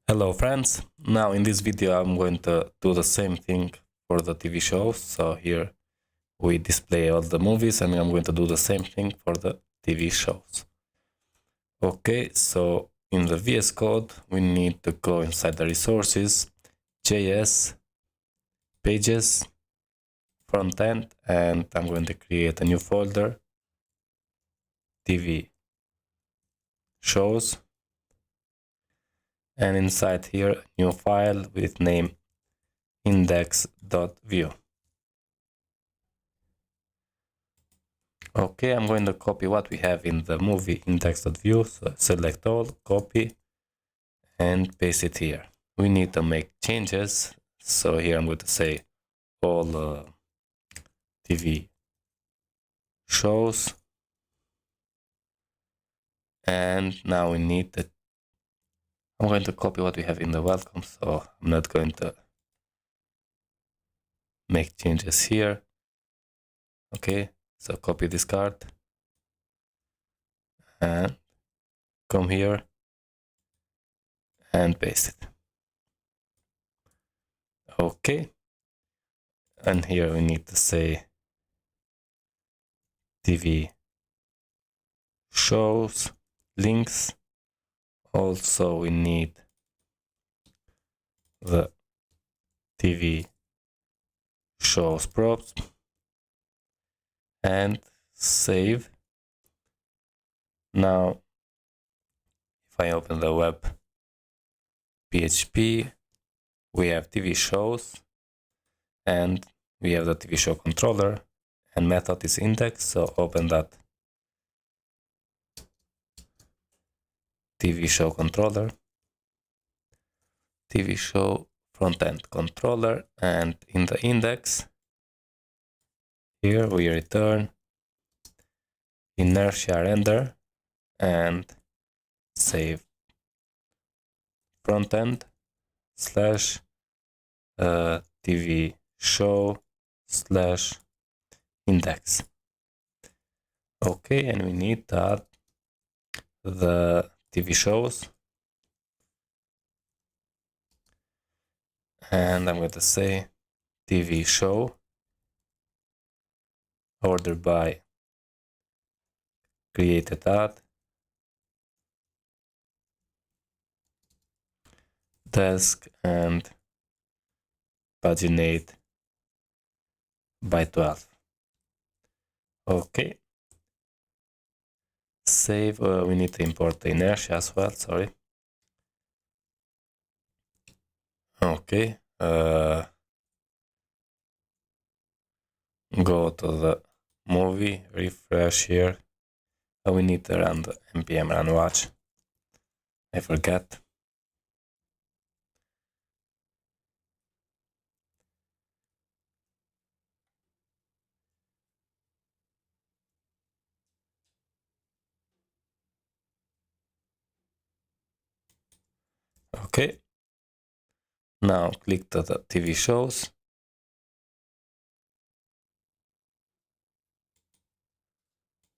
Hello friends, now in this video I'm going to do the same thing for the TV shows. So here we display all the movies and I'm going to do the same thing for the TV shows. Okay, so in the VS Code we need to go inside the resources, JS, pages, Frontend, and I'm going to create a new folder, TV shows, and inside here a new file with name index.view. Okay, I'm going to copy what we have in the movie index.view. So select all, copy, and paste it here. We need to make changes. So here I'm going to say all TV shows. And now we need to, I'm going to copy what we have in the welcome. So I'm not going to make changes here. Okay, so copy this card and come here and paste it. Okay, and here we need to say TV shows links. Also we need the TV shows props and save. Now if I open the web PHP, we have TV shows and we have the TV show controller and method is index. So open that TV show controller, TV show frontend controller, and in the index here we return inertia render and save frontend slash TV show slash index. Okay, and we need to add the TV shows, and I'm going to say TV show order by created at desk and paginate by 12. Okay, save. We need to import the inertia as well, sorry. Okay, go to the movie, refresh here. We need to run the npm run watch. I forget. Okay, now click to the TV shows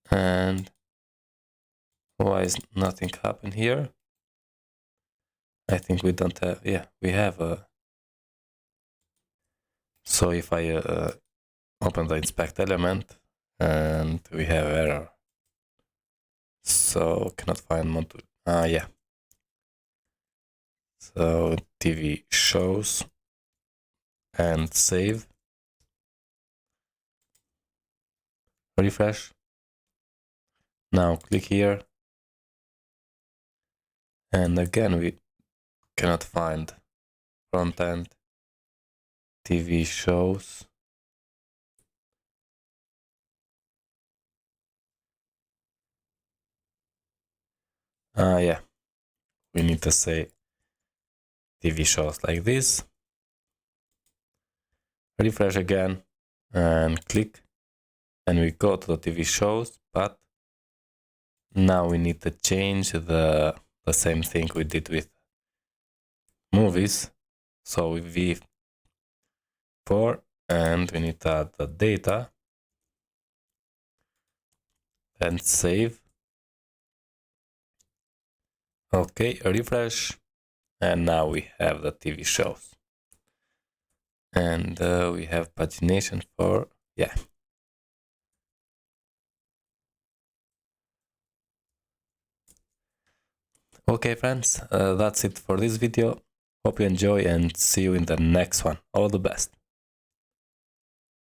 and why is nothing happen here? I think we don't have, yeah, we have a, so if I open the inspect element and we have error, so cannot find module, yeah. So TV shows and save, refresh. Now click here and again we cannot find Frontend TV shows. Yeah, we need to say TV shows like this. Refresh again and click and we go to the TV shows, but now we need to change the same thing we did with movies. So with V4 and we need to add the data and save. Okay, refresh And now we have the TV shows. And we have pagination for, yeah. Okay, friends, that's it for this video. Hope you enjoy and see you in the next one. All the best.